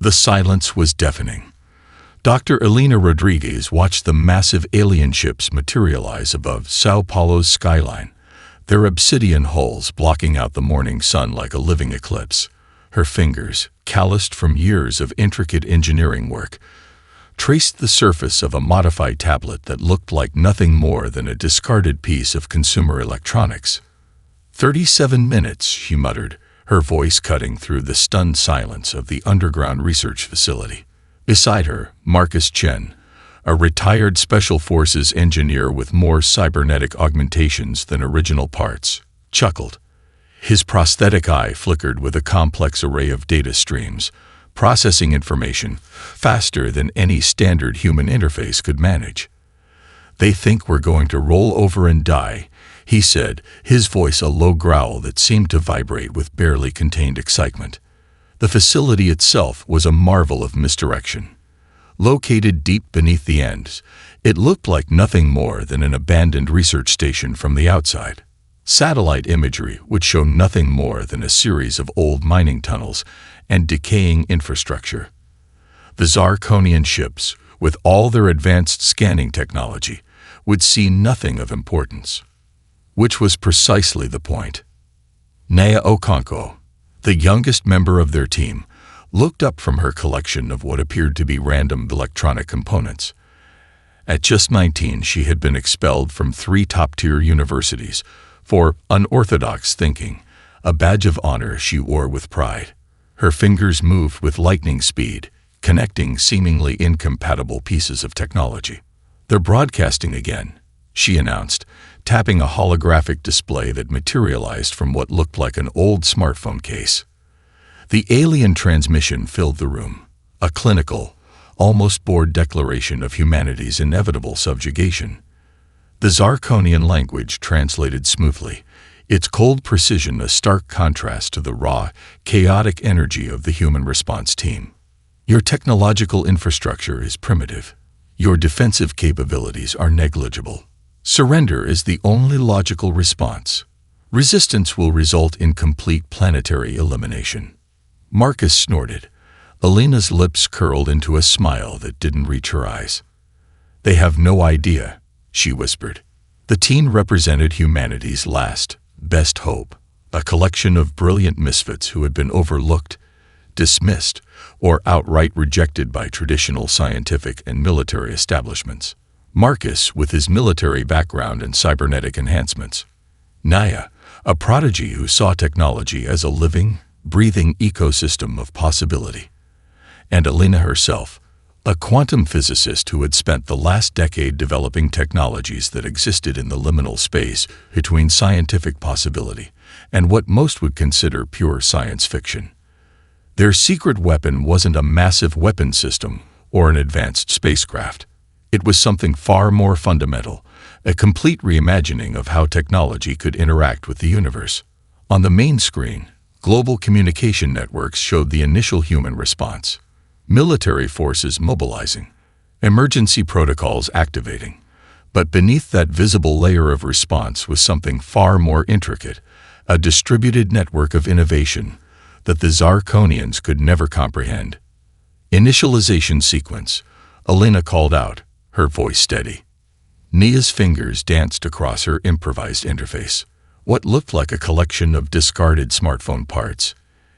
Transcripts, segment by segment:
The silence was deafening. Dr. Elena Rodriguez watched the massive alien ships materialize above Sao Paulo's skyline, their obsidian hulls blocking out the morning sun like a living eclipse. Her fingers, calloused from years of intricate engineering work, traced the surface of a modified tablet that looked like nothing more than a discarded piece of consumer electronics. 37 minutes, she muttered, her voice cutting through the stunned silence of the underground research facility. Beside her, Marcus Chen, a retired Special Forces engineer with more cybernetic augmentations than original parts, chuckled. His prosthetic eye flickered with a complex array of data streams, processing information faster than any standard human interface could manage. "They think we're going to roll over and die," he said, his voice a low growl that seemed to vibrate with barely contained excitement. The facility itself was a marvel of misdirection. Located deep beneath the ends, it looked like nothing more than an abandoned research station from the outside. Satellite imagery would show nothing more than a series of old mining tunnels and decaying infrastructure. The Zarkonian ships, with all their advanced scanning technology, would see nothing of importance. Which was precisely the point. Naya Okonkwo, the youngest member of their team, looked up from her collection of what appeared to be random electronic components. At just 19, she had been expelled from 3 top-tier universities for unorthodox thinking, a badge of honor she wore with pride. Her fingers moved with lightning speed, connecting seemingly incompatible pieces of technology. "They're broadcasting again," she announced, tapping a holographic display that materialized from what looked like an old smartphone case. The alien transmission filled the room, a clinical, almost bored declaration of humanity's inevitable subjugation. The Zarkonian language translated smoothly, its cold precision a stark contrast to the raw, chaotic energy of the human response team. "Your technological infrastructure is primitive. Your defensive capabilities are negligible. Surrender is the only logical response. Resistance will result in complete planetary elimination." Marcus snorted. Elena's lips curled into a smile that didn't reach her eyes. "They have no idea," she whispered. The teen represented humanity's last, best hope, a collection of brilliant misfits who had been overlooked, dismissed, or outright rejected by traditional scientific and military establishments. Marcus, with his military background and cybernetic enhancements. Naya, a prodigy who saw technology as a living, breathing ecosystem of possibility. And Elena herself, a quantum physicist who had spent the last decade developing technologies that existed in the liminal space between scientific possibility and what most would consider pure science fiction. Their secret weapon wasn't a massive weapon system or an advanced spacecraft. It was something far more fundamental, a complete reimagining of how technology could interact with the universe. On the main screen, global communication networks showed the initial human response. Military forces mobilizing, emergency protocols activating. But beneath that visible layer of response was something far more intricate, a distributed network of innovation that the Zarkonians could never comprehend. "Initialization sequence," Elena called out, her voice steady. Nia's fingers danced across her improvised interface. What looked like a collection of discarded smartphone parts,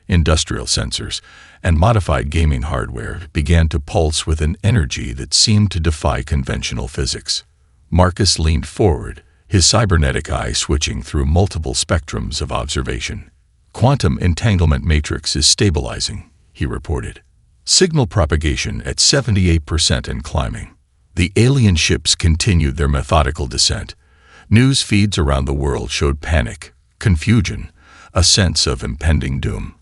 industrial sensors, and modified gaming hardware began to pulse with an energy that seemed to defy conventional physics. Marcus leaned forward, his cybernetic eye switching through multiple spectrums of observation. "Quantum entanglement matrix is stabilizing," he reported. "Signal propagation at 78% and climbing." The alien ships continued their methodical descent. News feeds around the world showed panic, confusion, a sense of impending doom.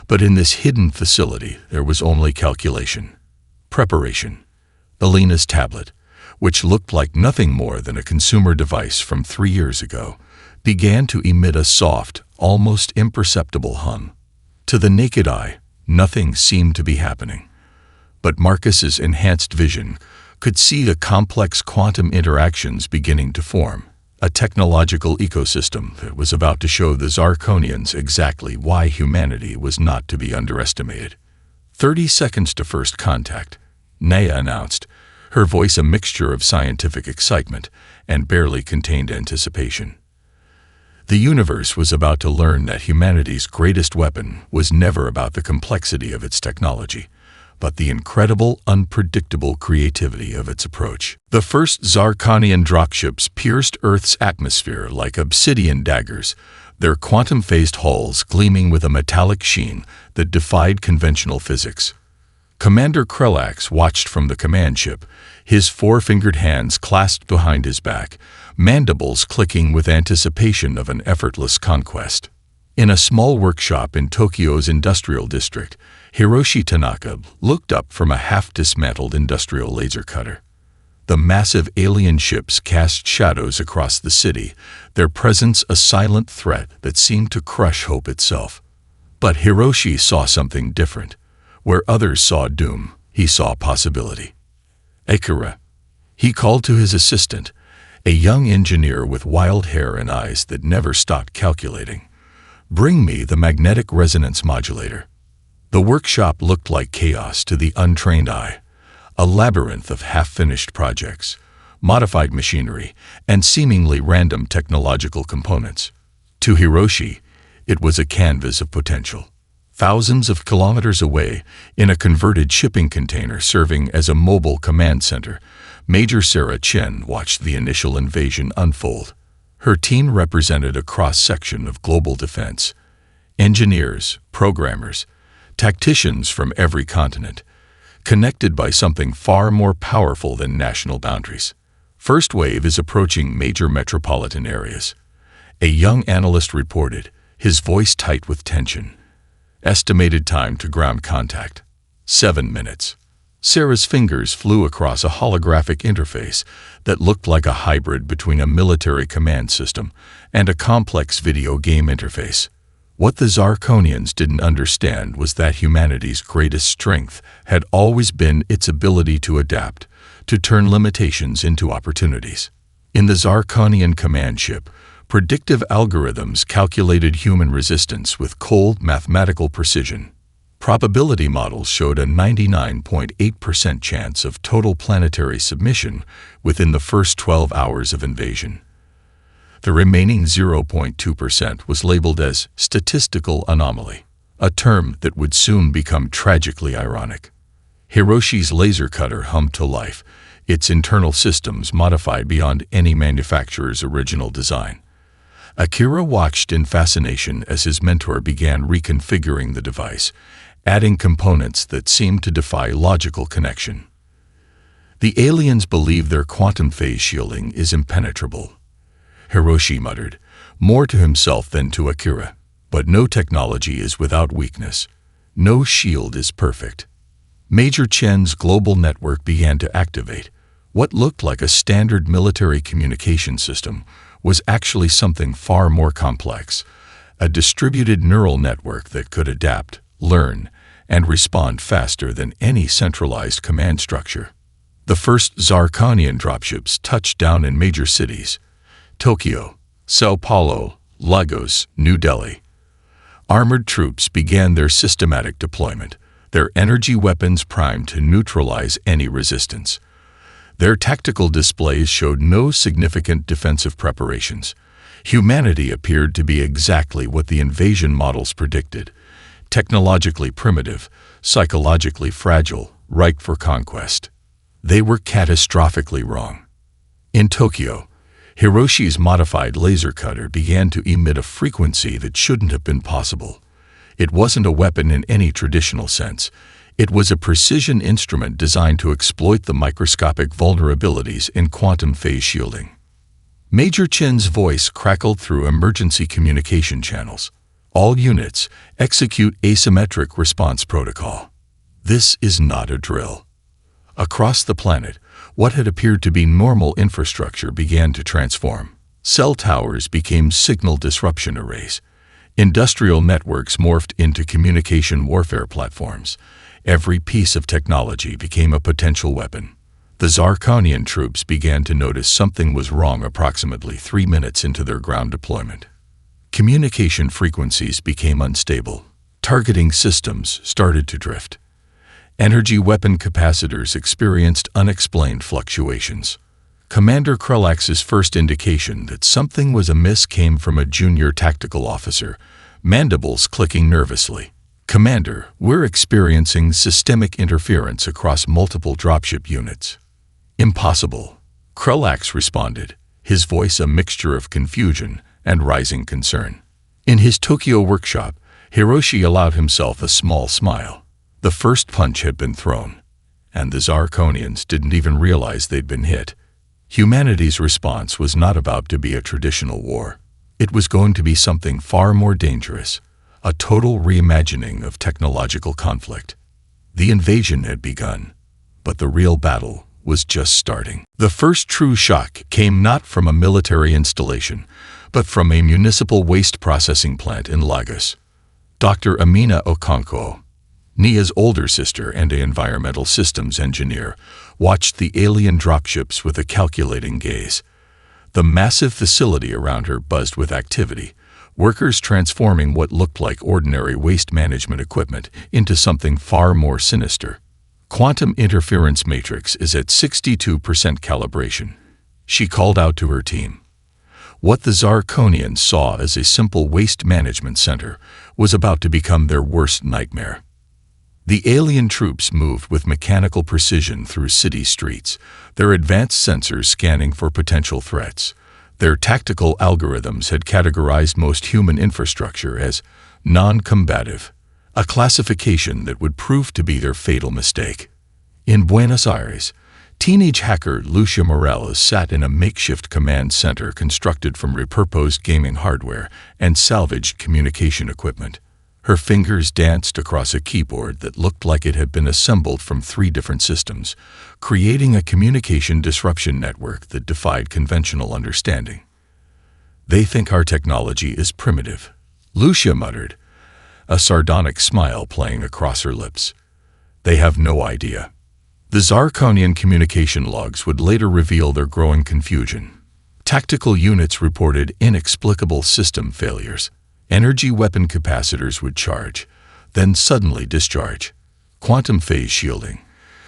But in this hidden facility, there was only calculation, preparation. Elena's tablet, which looked like nothing more than a consumer device from 3 years ago, began to emit a soft, almost imperceptible hum. To the naked eye, nothing seemed to be happening. But Marcus's enhanced vision could see the complex quantum interactions beginning to form, a technological ecosystem that was about to show the Zarkonians exactly why humanity was not to be underestimated. 30 seconds to first contact, Naya announced, her voice a mixture of scientific excitement and barely contained anticipation. The universe was about to learn that humanity's greatest weapon was never about the complexity of its technology, but the incredible, unpredictable creativity of its approach. The first Zarkonian dropships pierced Earth's atmosphere like obsidian daggers, their quantum-phased hulls gleaming with a metallic sheen that defied conventional physics. Commander Krellax watched from the command ship, his four-fingered hands clasped behind his back, mandibles clicking with anticipation of an effortless conquest. In a small workshop in Tokyo's industrial district, Hiroshi Tanaka looked up from a half-dismantled industrial laser cutter. The massive alien ships cast shadows across the city, their presence a silent threat that seemed to crush hope itself. But Hiroshi saw something different. Where others saw doom, he saw possibility. Akira. He called to his assistant, a young engineer with wild hair and eyes that never stopped calculating. Bring me the magnetic resonance modulator. The workshop looked like chaos to the untrained eye, a labyrinth of half-finished projects, modified machinery, and seemingly random technological components. To Hiroshi, it was a canvas of potential. Thousands of kilometers away, in a converted shipping container serving as a mobile command center, Major Sarah Chen watched the initial invasion unfold. Her team represented a cross-section of global defense. Engineers, programmers, tacticians from every continent, connected by something far more powerful than national boundaries. First wave is approaching major metropolitan areas. A young analyst reported, his voice tight with tension. Estimated time to ground contact, 7 minutes. Sarah's fingers flew across a holographic interface that looked like a hybrid between a military command system and a complex video game interface. What the Zarkonians didn't understand was that humanity's greatest strength had always been its ability to adapt, to turn limitations into opportunities. In the Zarkonian command ship, predictive algorithms calculated human resistance with cold mathematical precision. Probability models showed a 99.8% chance of total planetary submission within the first 12 hours of invasion. The remaining 0.2% was labeled as statistical anomaly, a term that would soon become tragically ironic. Hiroshi's laser cutter hummed to life, its internal systems modified beyond any manufacturer's original design. Akira watched in fascination as his mentor began reconfiguring the device, adding components that seemed to defy logical connection. The aliens believe their quantum phase shielding is impenetrable, Hiroshi muttered, more to himself than to Akira. But no technology is without weakness. No shield is perfect. Major Chen's global network began to activate. What looked like a standard military communication system was actually something far more complex, a distributed neural network that could adapt, learn, and respond faster than any centralized command structure. The first Zarkonian dropships touched down in major cities: Tokyo, Sao Paulo, Lagos, New Delhi. Armored troops began their systematic deployment, their energy weapons primed to neutralize any resistance. Their tactical displays showed no significant defensive preparations. Humanity appeared to be exactly what the invasion models predicted: technologically primitive, psychologically fragile, ripe for conquest. They were catastrophically wrong. In Tokyo, Hiroshi's modified laser cutter began to emit a frequency that shouldn't have been possible. It wasn't a weapon in any traditional sense. It was a precision instrument designed to exploit the microscopic vulnerabilities in quantum phase shielding. Major Chen's voice crackled through emergency communication channels. All units, execute asymmetric response protocol. This is not a drill. Across the planet, what had appeared to be normal infrastructure began to transform. Cell towers became signal disruption arrays. Industrial networks morphed into communication warfare platforms. Every piece of technology became a potential weapon. The Zarkonian troops began to notice something was wrong approximately 3 minutes into their ground deployment. Communication frequencies became unstable. Targeting systems started to drift. Energy weapon capacitors experienced unexplained fluctuations. Commander Krulax's first indication that something was amiss came from a junior tactical officer, mandibles clicking nervously. "Commander, we're experiencing systemic interference across multiple dropship units." "Impossible," Krulax responded, his voice a mixture of confusion and rising concern. In his Tokyo workshop, Hiroshi allowed himself a small smile. The first punch had been thrown, and the Zarkonians didn't even realize they'd been hit. Humanity's response was not about to be a traditional war. It was going to be something far more dangerous, a total reimagining of technological conflict. The invasion had begun, but the real battle was just starting. The first true shock came not from a military installation, but from a municipal waste processing plant in Lagos. Dr. Amina Okonkwo, Nia's older sister and an environmental systems engineer, watched the alien dropships with a calculating gaze. The massive facility around her buzzed with activity, workers transforming what looked like ordinary waste management equipment into something far more sinister. "Quantum interference matrix is at 62% calibration," she called out to her team. What the Zarkonians saw as a simple waste management center was about to become their worst nightmare. The alien troops moved with mechanical precision through city streets, their advanced sensors scanning for potential threats. Their tactical algorithms had categorized most human infrastructure as non-combative, a classification that would prove to be their fatal mistake. In Buenos Aires, teenage hacker Lucia Morales sat in a makeshift command center constructed from repurposed gaming hardware and salvaged communication equipment. Her fingers danced across a keyboard that looked like it had been assembled from 3 different systems, creating a communication disruption network that defied conventional understanding. "They think our technology is primitive," Lucia muttered, a sardonic smile playing across her lips. "They have no idea." The Zarkonian communication logs would later reveal their growing confusion. Tactical units reported inexplicable system failures. Energy weapon capacitors would charge, then suddenly discharge. Quantum phase shielding,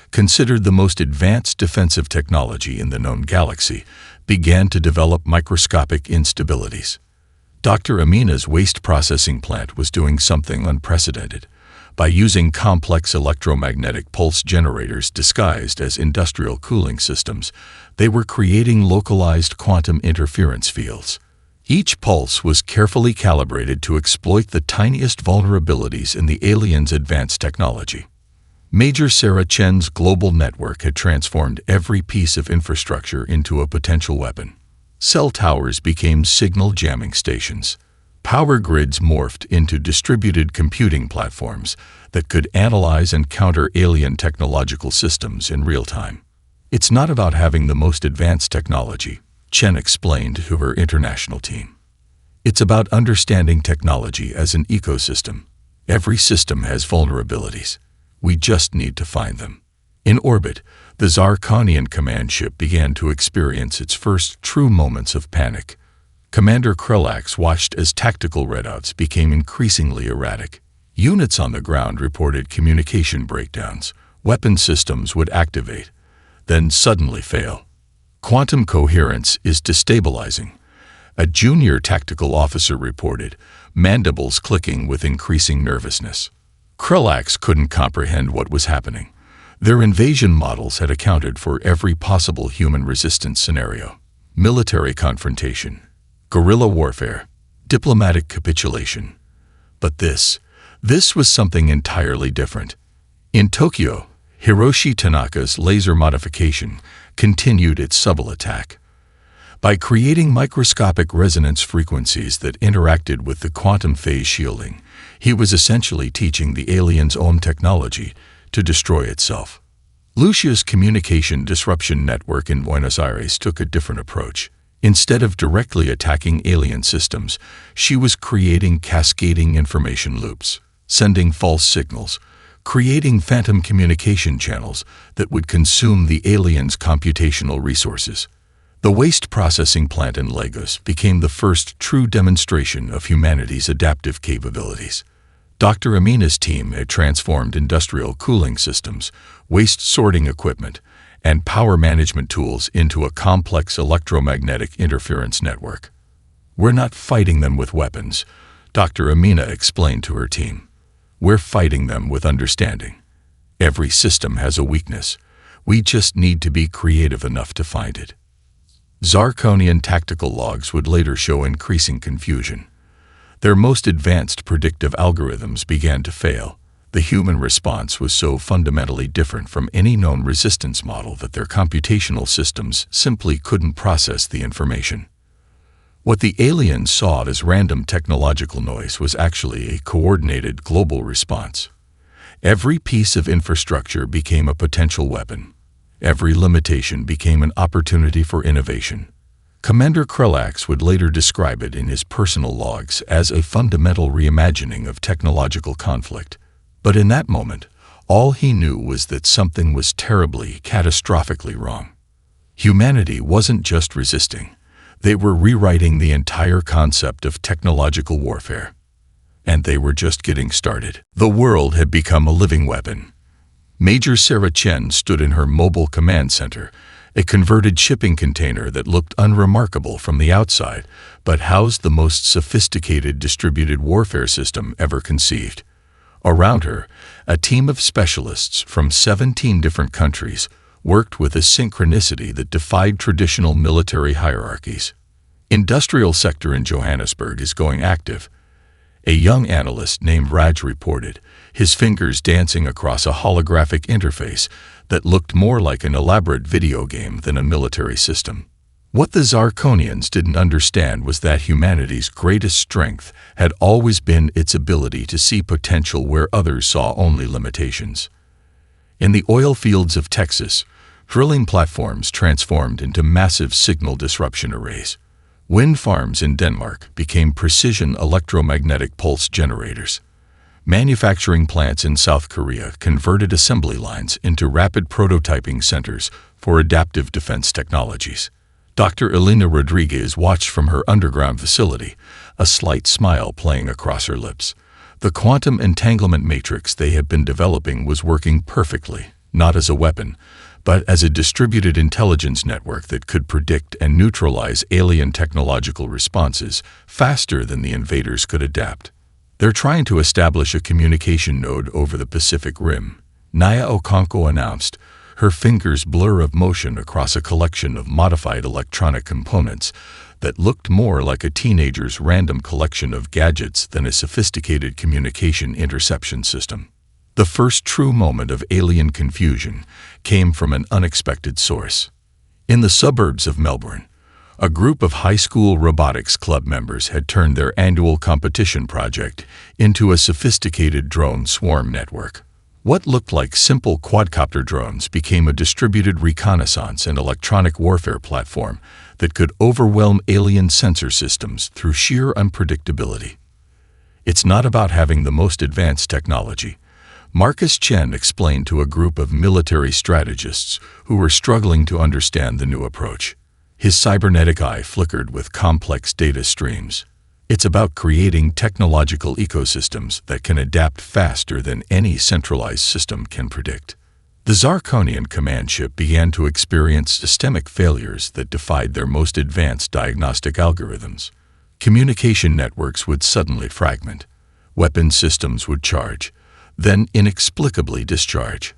considered the most advanced defensive technology in the known galaxy, began to develop microscopic instabilities. Dr. Amina's waste processing plant was doing something unprecedented. By using complex electromagnetic pulse generators disguised as industrial cooling systems, they were creating localized quantum interference fields. Each pulse was carefully calibrated to exploit the tiniest vulnerabilities in the aliens' advanced technology. Major Sarah Chen's global network had transformed every piece of infrastructure into a potential weapon. Cell towers became signal jamming stations. Power grids morphed into distributed computing platforms that could analyze and counter alien technological systems in real time. "It's not about having the most advanced technology," Chen explained to her international team. "It's about understanding technology as an ecosystem. Every system has vulnerabilities. We just need to find them." In orbit, the Zarkonian command ship began to experience its first true moments of panic. Commander Krulax watched as tactical readouts became increasingly erratic. Units on the ground reported communication breakdowns. Weapon systems would activate, then suddenly fail. "Quantum coherence is destabilizing," a junior tactical officer reported, mandibles clicking with increasing nervousness. Krulax couldn't comprehend what was happening. Their invasion models had accounted for every possible human resistance scenario: military confrontation, guerrilla warfare, diplomatic capitulation. But this was something entirely different. In Tokyo, Hiroshi Tanaka's laser modification continued its subtle attack. By creating microscopic resonance frequencies that interacted with the quantum phase shielding, he was essentially teaching the alien's own technology to destroy itself. Lucia's communication disruption network in Buenos Aires took a different approach. Instead of directly attacking alien systems, she was creating cascading information loops, sending false signals, creating phantom communication channels that would consume the aliens' computational resources. The waste processing plant in Lagos became the first true demonstration of humanity's adaptive capabilities. Dr. Amina's team had transformed industrial cooling systems, waste sorting equipment, and power management tools into a complex electromagnetic interference network. "We're not fighting them with weapons," Dr. Amina explained to her team. "We're fighting them with understanding. Every system has a weakness. We just need to be creative enough to find it." Zarkonian tactical logs would later show increasing confusion. Their most advanced predictive algorithms began to fail. The human response was so fundamentally different from any known resistance model that their computational systems simply couldn't process the information. What the aliens saw as random technological noise was actually a coordinated global response. Every piece of infrastructure became a potential weapon. Every limitation became an opportunity for innovation. Commander Krelax would later describe it in his personal logs as a fundamental reimagining of technological conflict. But in that moment, all he knew was that something was terribly, catastrophically wrong. Humanity wasn't just resisting. They were rewriting the entire concept of technological warfare. And they were just getting started. The world had become a living weapon. Major Sarah Chen stood in her mobile command center, a converted shipping container that looked unremarkable from the outside, but housed the most sophisticated distributed warfare system ever conceived. Around her, a team of specialists from 17 different countries worked with a synchronicity that defied traditional military hierarchies. "Industrial sector in Johannesburg is going active," a young analyst named Raj reported, his fingers dancing across a holographic interface that looked more like an elaborate video game than a military system. What the Zarkonians didn't understand was that humanity's greatest strength had always been its ability to see potential where others saw only limitations. In the oil fields of Texas, drilling platforms transformed into massive signal disruption arrays. Wind farms in Denmark became precision electromagnetic pulse generators. Manufacturing plants in South Korea converted assembly lines into rapid prototyping centers for adaptive defense technologies. Dr. Elena Rodriguez watched from her underground facility, a slight smile playing across her lips. The quantum entanglement matrix they had been developing was working perfectly, not as a weapon, but as a distributed intelligence network that could predict and neutralize alien technological responses faster than the invaders could adapt. "They're trying to establish a communication node over the Pacific Rim," Naya Okonkwo announced, her fingers blur of motion across a collection of modified electronic components that looked more like a teenager's random collection of gadgets than a sophisticated communication interception system. The first true moment of alien confusion came from an unexpected source. In the suburbs of Melbourne, a group of high school robotics club members had turned their annual competition project into a sophisticated drone swarm network. What looked like simple quadcopter drones became a distributed reconnaissance and electronic warfare platform that could overwhelm alien sensor systems through sheer unpredictability. "It's not about having the most advanced technology," Marcus Chen explained to a group of military strategists who were struggling to understand the new approach. His cybernetic eye flickered with complex data streams. "It's about creating technological ecosystems that can adapt faster than any centralized system can predict." The Zarkonian command ship began to experience systemic failures that defied their most advanced diagnostic algorithms. Communication networks would suddenly fragment. Weapon systems would charge, then inexplicably discharge.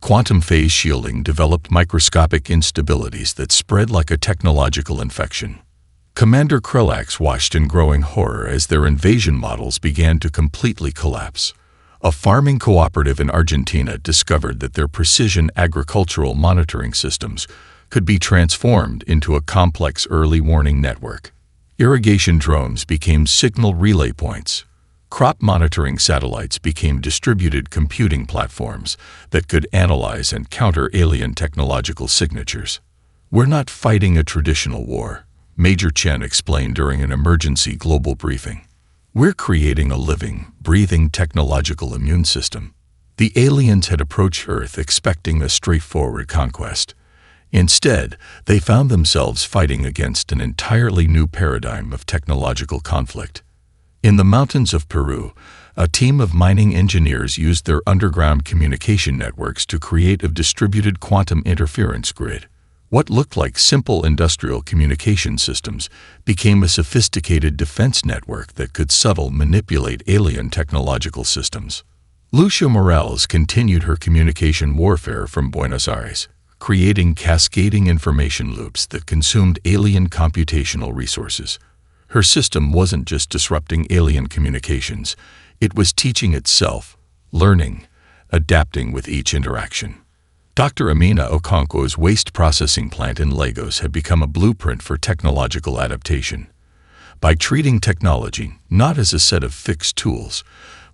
Quantum phase shielding developed microscopic instabilities that spread like a technological infection. Commander Krelax watched in growing horror as their invasion models began to completely collapse. A farming cooperative in Argentina discovered that their precision agricultural monitoring systems could be transformed into a complex early warning network. Irrigation drones became signal relay points. Crop monitoring satellites became distributed computing platforms that could analyze and counter alien technological signatures. "We're not fighting a traditional war," Major Chen explained during an emergency global briefing. "We're creating a living, breathing technological immune system." The aliens had approached Earth expecting a straightforward conquest. Instead, they found themselves fighting against an entirely new paradigm of technological conflict. In the mountains of Peru, A team of mining engineers used their underground communication networks to create a distributed quantum interference grid. What looked like simple industrial communication systems became a sophisticated defense network that could subtly manipulate alien technological systems. Lucia Morales continued her communication warfare from Buenos Aires, creating cascading information loops that consumed alien computational resources. Her system wasn't just disrupting alien communications, it was teaching itself, learning, adapting with each interaction. Dr. Amina Okonkwo's waste processing plant in Lagos had become a blueprint for technological adaptation. By treating technology not as a set of fixed tools,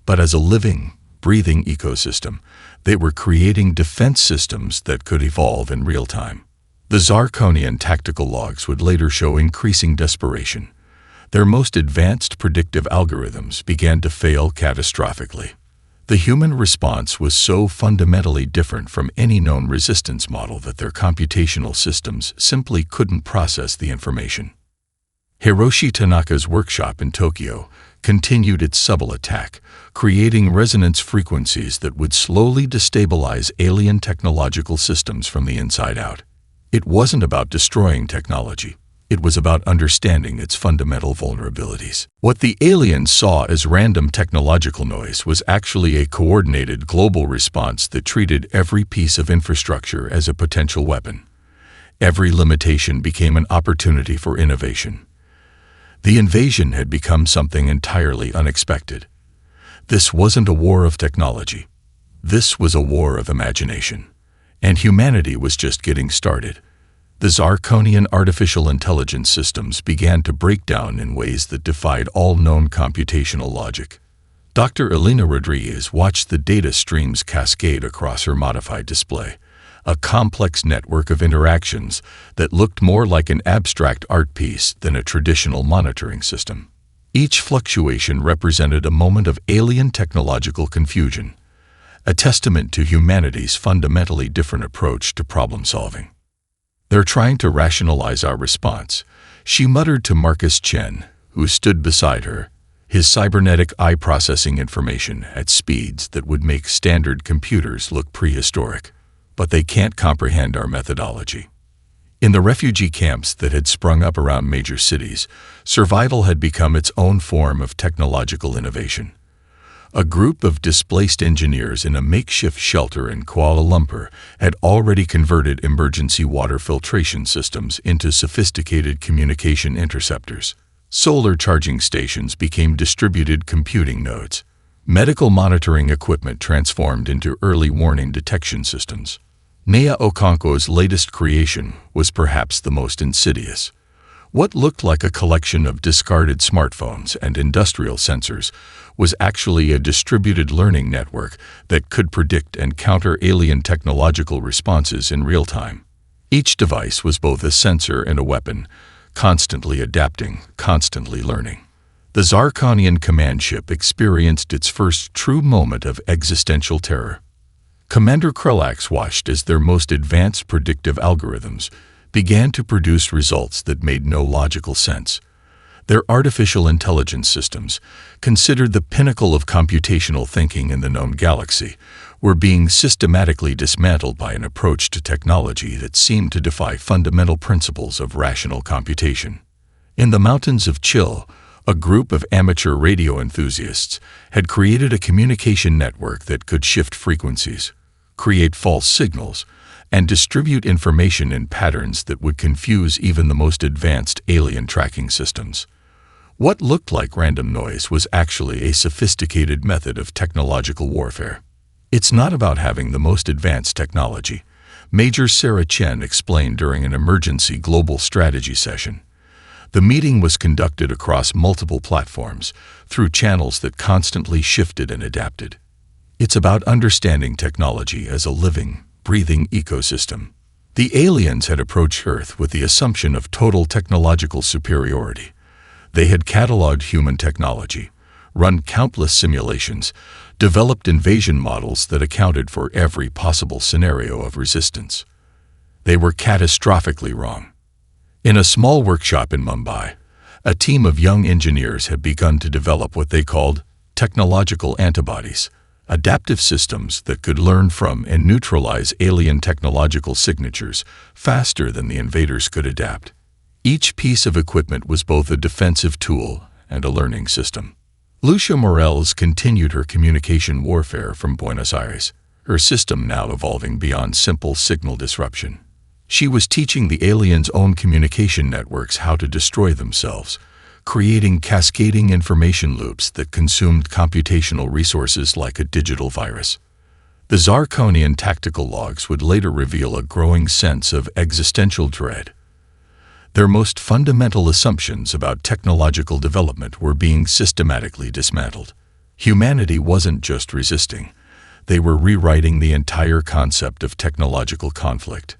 but as a living, breathing ecosystem, they were creating defense systems that could evolve in real time. The Zarkonian tactical logs would later show increasing desperation. Their most advanced predictive algorithms began to fail catastrophically. The human response was so fundamentally different from any known resistance model that their computational systems simply couldn't process the information. Hiroshi Tanaka's workshop in Tokyo continued its subtle attack, creating resonance frequencies that would slowly destabilize alien technological systems from the inside out. It wasn't about destroying technology. It was about understanding its fundamental vulnerabilities. What the aliens saw as random technological noise was actually a coordinated global response that treated every piece of infrastructure as a potential weapon. Every limitation became an opportunity for innovation. The invasion had become something entirely unexpected. This wasn't a war of technology. This was a war of imagination. And humanity was just getting started. The Zarkonian artificial intelligence systems began to break down in ways that defied all known computational logic. Dr. Elena Rodriguez watched the data streams cascade across her modified display, a complex network of interactions that looked more like an abstract art piece than a traditional monitoring system. Each fluctuation represented a moment of alien technological confusion, a testament to humanity's fundamentally different approach to problem-solving. "They're trying to rationalize our response," she muttered to Marcus Chen, who stood beside her, his cybernetic eye processing information at speeds that would make standard computers look prehistoric. "But they can't comprehend our methodology." In the refugee camps that had sprung up around major cities, survival had become its own form of technological innovation. A group of displaced engineers in a makeshift shelter in Kuala Lumpur had already converted emergency water filtration systems into sophisticated communication interceptors. Solar charging stations became distributed computing nodes. Medical monitoring equipment transformed into early warning detection systems. Nea Okonkwo's latest creation was perhaps the most insidious. What looked like a collection of discarded smartphones and industrial sensors was actually a distributed learning network that could predict and counter alien technological responses in real time. Each device was both a sensor and a weapon, constantly adapting, constantly learning. The Zarkonian command ship experienced its first true moment of existential terror. Commander Krulax watched as their most advanced predictive algorithms began to produce results that made no logical sense. Their artificial intelligence systems, considered the pinnacle of computational thinking in the known galaxy, were being systematically dismantled by an approach to technology that seemed to defy fundamental principles of rational computation. In the mountains of Chill, a group of amateur radio enthusiasts had created a communication network that could shift frequencies, create false signals, and distribute information in patterns that would confuse even the most advanced alien tracking systems. What looked like random noise was actually a sophisticated method of technological warfare. "It's not about having the most advanced technology," Major Sarah Chen explained during an emergency global strategy session. The meeting was conducted across multiple platforms, through channels that constantly shifted and adapted. "It's about understanding technology as a living, breathing ecosystem." The aliens had approached Earth with the assumption of total technological superiority. They had cataloged human technology, run countless simulations, developed invasion models that accounted for every possible scenario of resistance. They were catastrophically wrong. In a small workshop in Mumbai, a team of young engineers had begun to develop what they called technological antibodies, adaptive systems that could learn from and neutralize alien technological signatures faster than the invaders could adapt. Each piece of equipment was both a defensive tool and a learning system. Lucia Morels continued her communication warfare from Buenos Aires, her system now evolving beyond simple signal disruption. She was teaching the aliens' own communication networks how to destroy themselves, creating cascading information loops that consumed computational resources like a digital virus. The Zarkonian tactical logs would later reveal a growing sense of existential dread. Their most fundamental assumptions about technological development were being systematically dismantled. Humanity wasn't just resisting. They were rewriting the entire concept of technological conflict.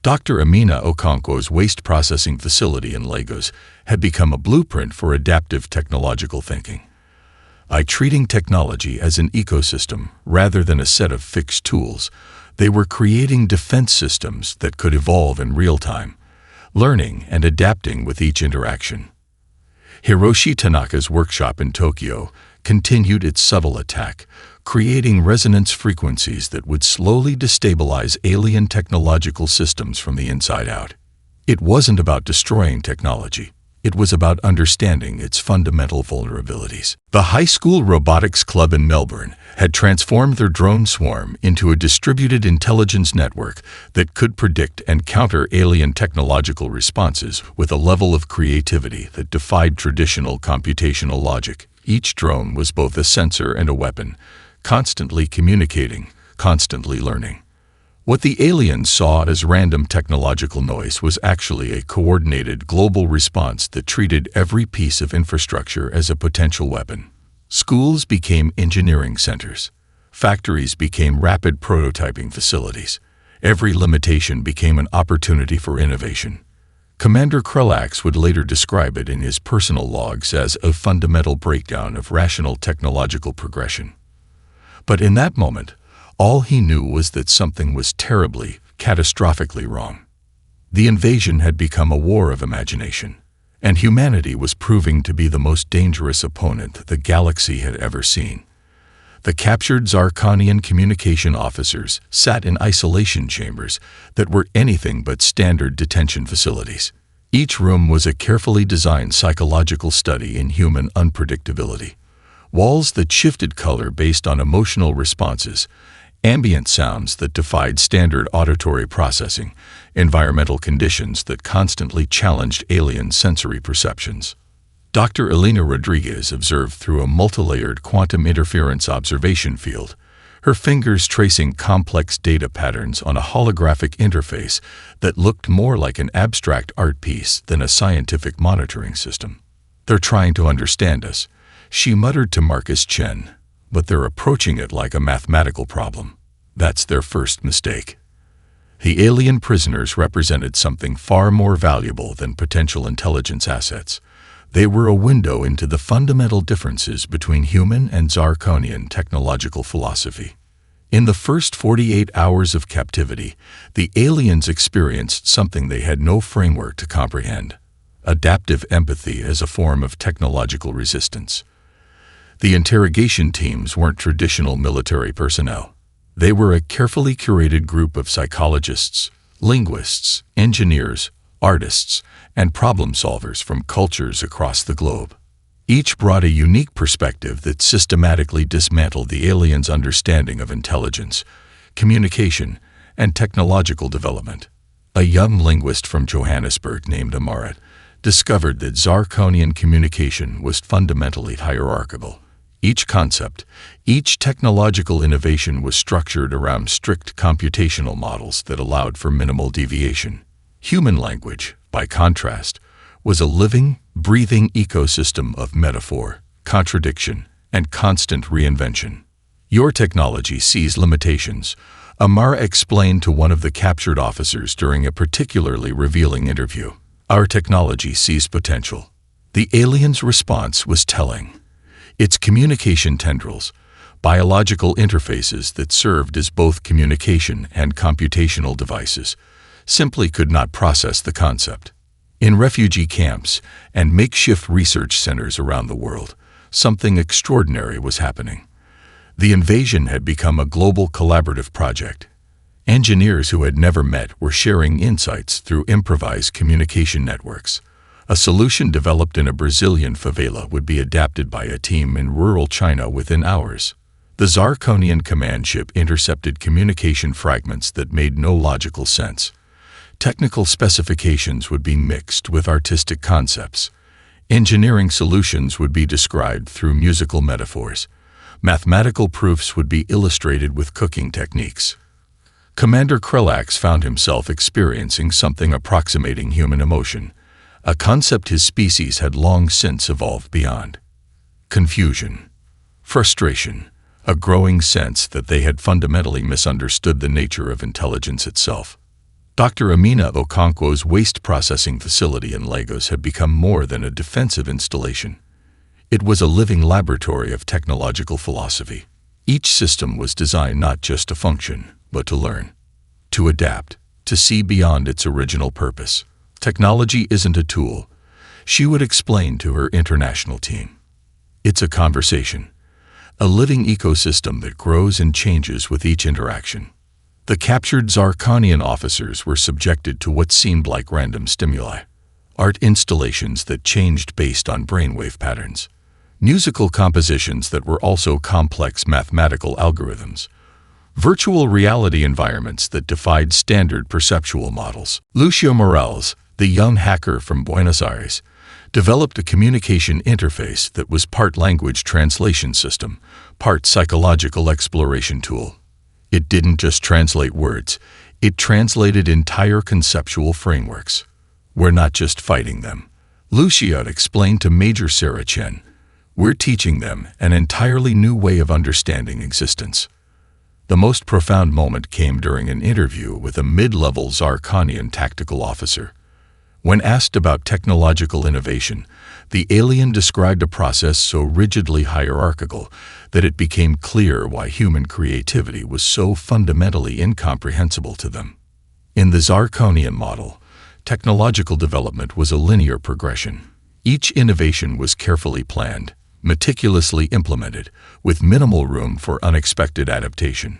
Dr. Amina Okonkwo's waste processing facility in Lagos had become a blueprint for adaptive technological thinking. By treating technology as an ecosystem rather than a set of fixed tools, they were creating defense systems that could evolve in real time, learning and adapting with each interaction. Hiroshi Tanaka's workshop in Tokyo continued its subtle attack, creating resonance frequencies that would slowly destabilize alien technological systems from the inside out. It wasn't about destroying technology. It was about understanding its fundamental vulnerabilities. The High School Robotics Club in Melbourne had transformed their drone swarm into a distributed intelligence network that could predict and counter alien technological responses with a level of creativity that defied traditional computational logic. Each drone was both a sensor and a weapon, constantly communicating, constantly learning. What the aliens saw as random technological noise was actually a coordinated global response that treated every piece of infrastructure as a potential weapon. Schools became engineering centers. Factories became rapid prototyping facilities. Every limitation became an opportunity for innovation. Commander Krelax would later describe it in his personal logs as a fundamental breakdown of rational technological progression. But in that moment, all he knew was that something was terribly, catastrophically wrong. The invasion had become a war of imagination, and humanity was proving to be the most dangerous opponent the galaxy had ever seen. The captured Zarkonian communication officers sat in isolation chambers that were anything but standard detention facilities. Each room was a carefully designed psychological study in human unpredictability. Walls that shifted color based on emotional responses, ambient sounds that defied standard auditory processing, environmental conditions that constantly challenged alien sensory perceptions. Dr. Elena Rodriguez observed through a multilayered quantum interference observation field, her fingers tracing complex data patterns on a holographic interface that looked more like an abstract art piece than a scientific monitoring system. "They're trying to understand us," she muttered to Marcus Chen, "but they're approaching it like a mathematical problem. That's their first mistake." The alien prisoners represented something far more valuable than potential intelligence assets. They were a window into the fundamental differences between human and Zarkonian technological philosophy. In the first 48 hours of captivity, the aliens experienced something they had no framework to comprehend: adaptive empathy as a form of technological resistance. The interrogation teams weren't traditional military personnel. They were a carefully curated group of psychologists, linguists, engineers, artists, and problem solvers from cultures across the globe. Each brought a unique perspective that systematically dismantled the aliens' understanding of intelligence, communication, and technological development. A young linguist from Johannesburg named Amarat discovered that Zarkonian communication was fundamentally hierarchical. Each concept, each technological innovation was structured around strict computational models that allowed for minimal deviation. Human language, by contrast, was a living, breathing ecosystem of metaphor, contradiction, and constant reinvention. "Your technology sees limitations," Amara explained to one of the captured officers during a particularly revealing interview. "Our technology sees potential." The aliens' response was telling. Its communication tendrils, biological interfaces that served as both communication and computational devices, simply could not process the concept. In refugee camps and makeshift research centers around the world, something extraordinary was happening. The invasion had become a global collaborative project. Engineers who had never met were sharing insights through improvised communication networks. A solution developed in a Brazilian favela would be adapted by a team in rural China within hours. The Zarkonian command ship intercepted communication fragments that made no logical sense. Technical specifications would be mixed with artistic concepts. Engineering solutions would be described through musical metaphors. Mathematical proofs would be illustrated with cooking techniques. Commander Krelax found himself experiencing something approximating human emotion, a concept his species had long since evolved beyond. Confusion, frustration, a growing sense that they had fundamentally misunderstood the nature of intelligence itself. Dr. Amina Okonkwo's waste processing facility in Lagos had become more than a defensive installation. It was a living laboratory of technological philosophy. Each system was designed not just to function, but to learn, to adapt, to see beyond its original purpose. Technology isn't a tool, she would explain to her international team. It's a conversation, a living ecosystem that grows and changes with each interaction. The captured Zarkonian officers were subjected to what seemed like random stimuli, art installations that changed based on brainwave patterns, musical compositions that were also complex mathematical algorithms, virtual reality environments that defied standard perceptual models. Lucio Morales, the young hacker from Buenos Aires, developed a communication interface that was part language translation system, part psychological exploration tool. It didn't just translate words, it translated entire conceptual frameworks. We're not just fighting them, Lucio explained to Major Sarah Chen. We're teaching them an entirely new way of understanding existence. The most profound moment came during an interview with a mid-level Zarkonian tactical officer. When asked about technological innovation, the alien described a process so rigidly hierarchical that it became clear why human creativity was so fundamentally incomprehensible to them. In the Zarkonian model, technological development was a linear progression. Each innovation was carefully planned, meticulously implemented, with minimal room for unexpected adaptation.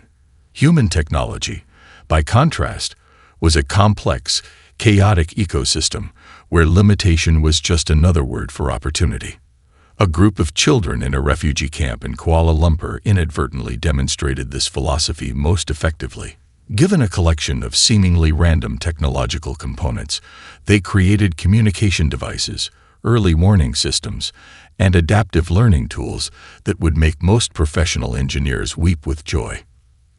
Human technology, by contrast, was a complex, chaotic ecosystem where limitation was just another word for opportunity. A group of children in a refugee camp in Kuala Lumpur inadvertently demonstrated this philosophy most effectively. Given a collection of seemingly random technological components, they created communication devices, early warning systems, and adaptive learning tools that would make most professional engineers weep with joy.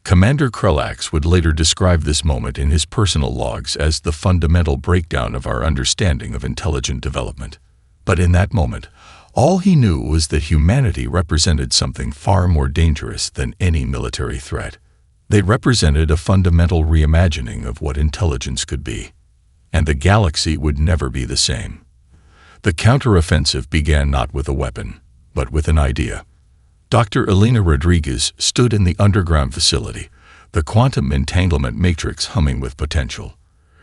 Commander Krelax would later describe this moment in his personal logs as the fundamental breakdown of our understanding of intelligent development. But in that moment, all he knew was that humanity represented something far more dangerous than any military threat. They represented a fundamental reimagining of what intelligence could be. And the galaxy would never be the same. The counteroffensive began not with a weapon, but with an idea. Dr. Elena Rodriguez stood in the underground facility, the quantum entanglement matrix humming with potential.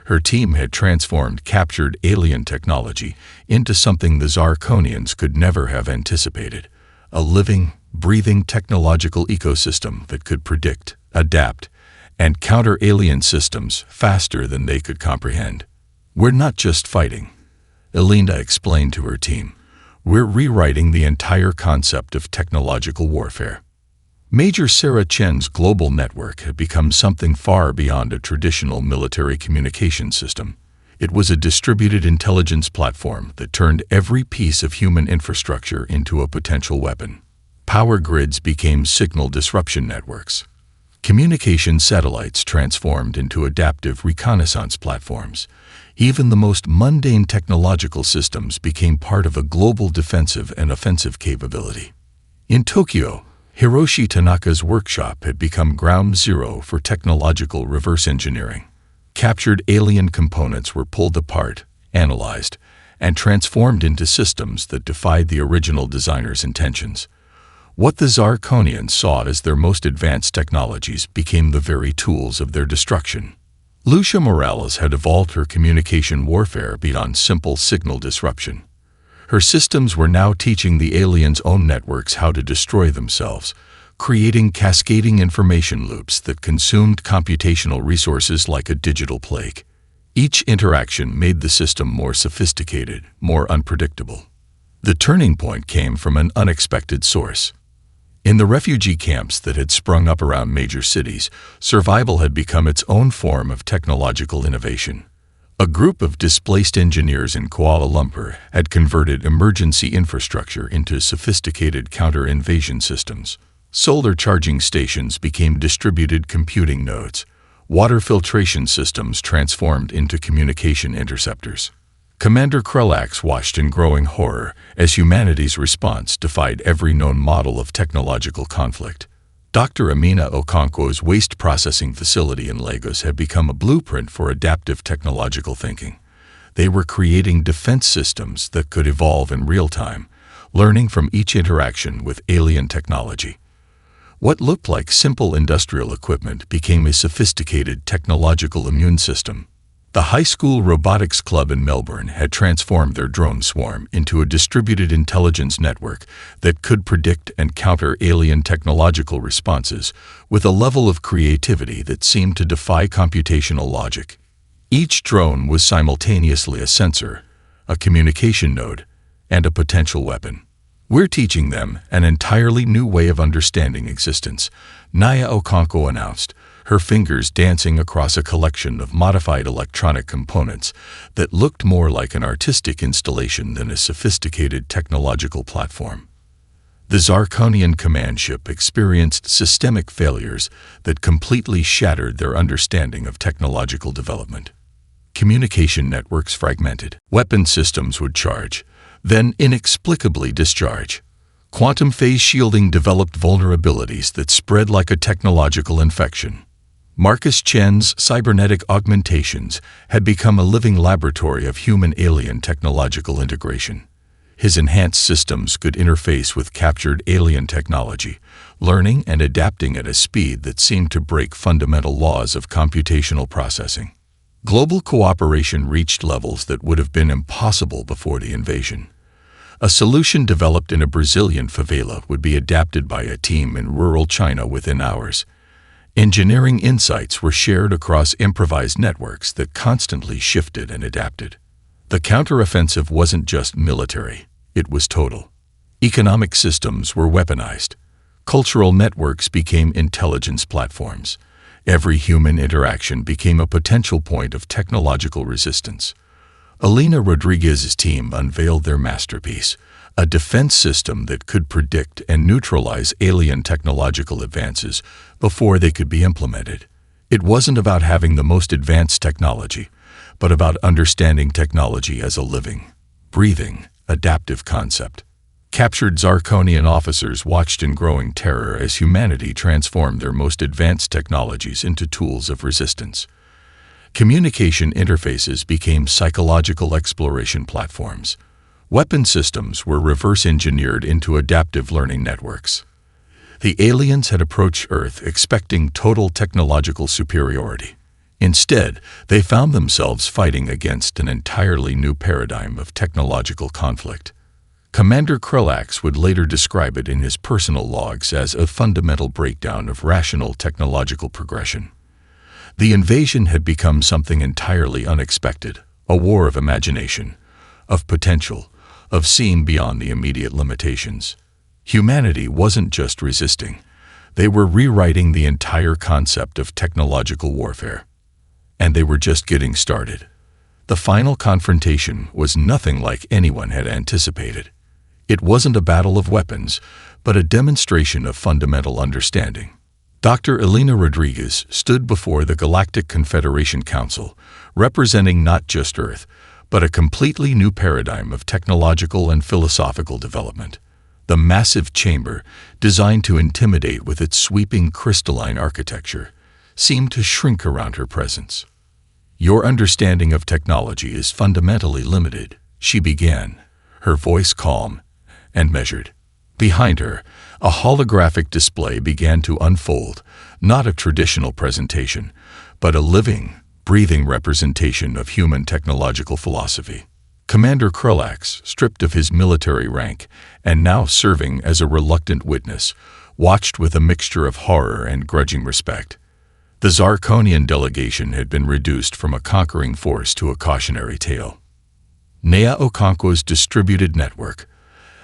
Her team had transformed captured alien technology into something the Zarkonians could never have anticipated, a living, breathing technological ecosystem that could predict, adapt, and counter alien systems faster than they could comprehend. We're not just fighting, Elena explained to her team. We're rewriting the entire concept of technological warfare. Major Sarah Chen's global network had become something far beyond a traditional military communication system. It was a distributed intelligence platform that turned every piece of human infrastructure into a potential weapon. Power grids became signal disruption networks. Communication satellites transformed into adaptive reconnaissance platforms. Even the most mundane technological systems became part of a global defensive and offensive capability. In Tokyo, Hiroshi Tanaka's workshop had become ground zero for technological reverse engineering. Captured alien components were pulled apart, analyzed, and transformed into systems that defied the original designer's intentions. What the Zarkonians saw as their most advanced technologies became the very tools of their destruction. Lucia Morales had evolved her communication warfare beyond simple signal disruption. Her systems were now teaching the aliens' own networks how to destroy themselves, creating cascading information loops that consumed computational resources like a digital plague. Each interaction made the system more sophisticated, more unpredictable. The turning point came from an unexpected source. In the refugee camps that had sprung up around major cities, survival had become its own form of technological innovation. A group of displaced engineers in Kuala Lumpur had converted emergency infrastructure into sophisticated counter-invasion systems. Solar charging stations became distributed computing nodes. Water filtration systems transformed into communication interceptors. Commander Krelax watched in growing horror as humanity's response defied every known model of technological conflict. Dr. Amina Okonkwo's waste processing facility in Lagos had become a blueprint for adaptive technological thinking. They were creating defense systems that could evolve in real time, learning from each interaction with alien technology. What looked like simple industrial equipment became a sophisticated technological immune system. The High School Robotics Club in Melbourne had transformed their drone swarm into a distributed intelligence network that could predict and counter alien technological responses with a level of creativity that seemed to defy computational logic. Each drone was simultaneously a sensor, a communication node, and a potential weapon. "We're teaching them an entirely new way of understanding existence," Naya Okonkwo announced, her fingers dancing across a collection of modified electronic components that looked more like an artistic installation than a sophisticated technological platform. The Zarkonian command ship experienced systemic failures that completely shattered their understanding of technological development. Communication networks fragmented. Weapon systems would charge, then inexplicably discharge. Quantum phase shielding developed vulnerabilities that spread like a technological infection. Marcus Chen's cybernetic augmentations had become a living laboratory of human-alien technological integration. His enhanced systems could interface with captured alien technology, learning and adapting at a speed that seemed to break fundamental laws of computational processing. Global cooperation reached levels that would have been impossible before the invasion. A solution developed in a Brazilian favela would be adapted by a team in rural China within hours. Engineering insights were shared across improvised networks that constantly shifted and adapted. The counteroffensive wasn't just military, it was total. Economic systems were weaponized. Cultural networks became intelligence platforms. Every human interaction became a potential point of technological resistance. Alina Rodriguez's team unveiled their masterpiece, a defense system that could predict and neutralize alien technological advances before they could be implemented. It wasn't about having the most advanced technology, but about understanding technology as a living, breathing, adaptive concept. Captured Zarkonian officers watched in growing terror as humanity transformed their most advanced technologies into tools of resistance. Communication interfaces became psychological exploration platforms. Weapon systems were reverse-engineered into adaptive learning networks. The aliens had approached Earth expecting total technological superiority. Instead, they found themselves fighting against an entirely new paradigm of technological conflict. Commander Krelax would later describe it in his personal logs as a fundamental breakdown of rational technological progression. The invasion had become something entirely unexpected, a war of imagination, of potential, of seeing beyond the immediate limitations. Humanity wasn't just resisting, they were rewriting the entire concept of technological warfare. And they were just getting started. The final confrontation was nothing like anyone had anticipated. It wasn't a battle of weapons, but a demonstration of fundamental understanding. Dr. Alina Rodriguez stood before the Galactic Confederation Council, representing not just Earth, but a completely new paradigm of technological and philosophical development. The massive chamber, designed to intimidate with its sweeping crystalline architecture, seemed to shrink around her presence. "Your understanding of technology is fundamentally limited," she began, her voice calm and measured. Behind her, a holographic display began to unfold, not a traditional presentation, but a living, breathing representation of human technological philosophy. Commander Krulax, stripped of his military rank and now serving as a reluctant witness, watched with a mixture of horror and grudging respect. The Zarkonian delegation had been reduced from a conquering force to a cautionary tale. Nea Okonkwo's distributed network,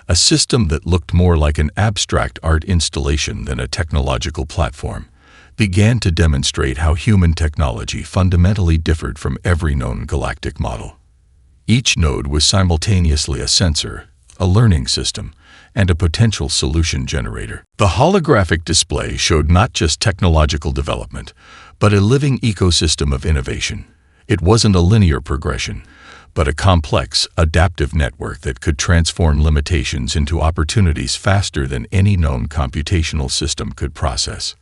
a system that looked more like an abstract art installation than a technological platform, began to demonstrate how human technology fundamentally differed from every known galactic model. Each node was simultaneously a sensor, a learning system, and a potential solution generator. The holographic display showed not just technological development, but a living ecosystem of innovation. It wasn't a linear progression, but a complex, adaptive network that could transform limitations into opportunities faster than any known computational system could process.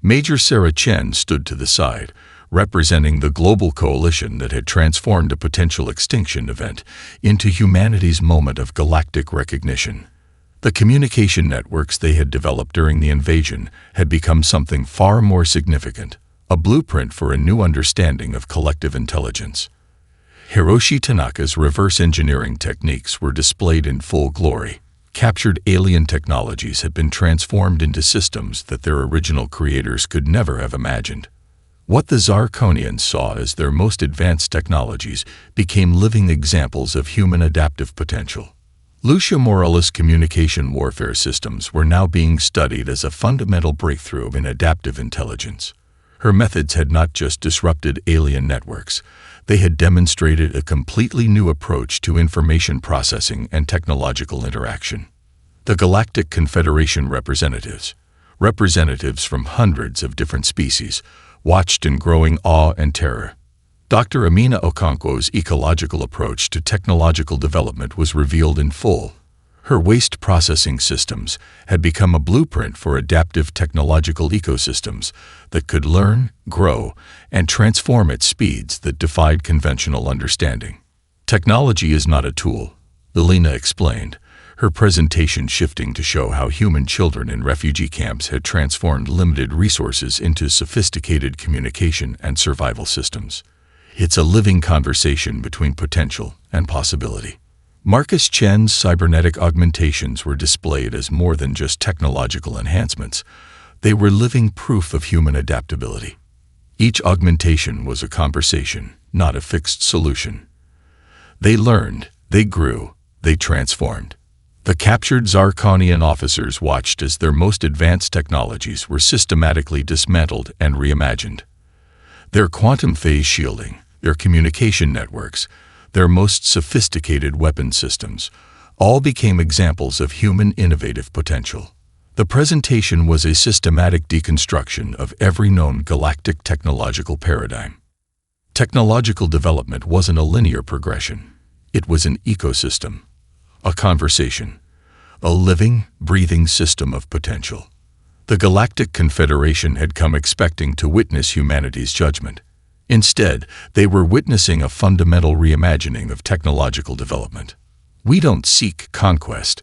Major Sarah Chen stood to the side, representing the global coalition that had transformed a potential extinction event into humanity's moment of galactic recognition. The communication networks they had developed during the invasion had become something far more significant, a blueprint for a new understanding of collective intelligence. Hiroshi Tanaka's reverse engineering techniques were displayed in full glory. Captured alien technologies had been transformed into systems that their original creators could never have imagined. What the Zarkonians saw as their most advanced technologies became living examples of human adaptive potential. Lucia Morales' communication warfare systems were now being studied as a fundamental breakthrough in adaptive intelligence. Her methods had not just disrupted alien networks, they had demonstrated a completely new approach to information processing and technological interaction. The Galactic Confederation representatives from hundreds of different species, watched in growing awe and terror. Dr. Amina Okonkwo's ecological approach to technological development was revealed in full. Her waste processing systems had become a blueprint for adaptive technological ecosystems that could learn, grow, and transform at speeds that defied conventional understanding. Technology is not a tool, Elena explained, her presentation shifting to show how human children in refugee camps had transformed limited resources into sophisticated communication and survival systems. It's a living conversation between potential and possibility. Marcus Chen's cybernetic augmentations were displayed as more than just technological enhancements. They were living proof of human adaptability. Each augmentation was a conversation, not a fixed solution. They learned, they grew, they transformed. The captured Zarkonian officers watched as their most advanced technologies were systematically dismantled and reimagined. Their quantum phase shielding, their communication networks, their most sophisticated weapon systems, all became examples of human innovative potential. The presentation was a systematic deconstruction of every known galactic technological paradigm. Technological development wasn't a linear progression. It was an ecosystem, a conversation, a living, breathing system of potential. The Galactic Confederation had come expecting to witness humanity's judgment. Instead, they were witnessing a fundamental reimagining of technological development. We don't seek conquest,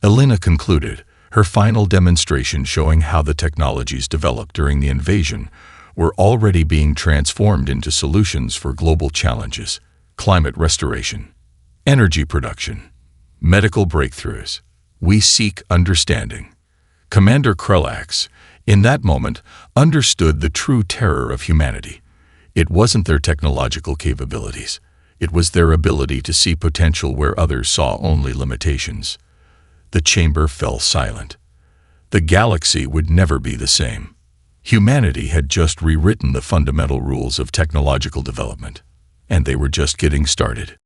Elena concluded, her final demonstration showing how the technologies developed during the invasion were already being transformed into solutions for global challenges: climate restoration, energy production, medical breakthroughs. We seek understanding. Commander Krulax, in that moment, understood the true terror of humanity. It wasn't their technological capabilities. It was their ability to see potential where others saw only limitations. The chamber fell silent. The galaxy would never be the same. Humanity had just rewritten the fundamental rules of technological development, and they were just getting started.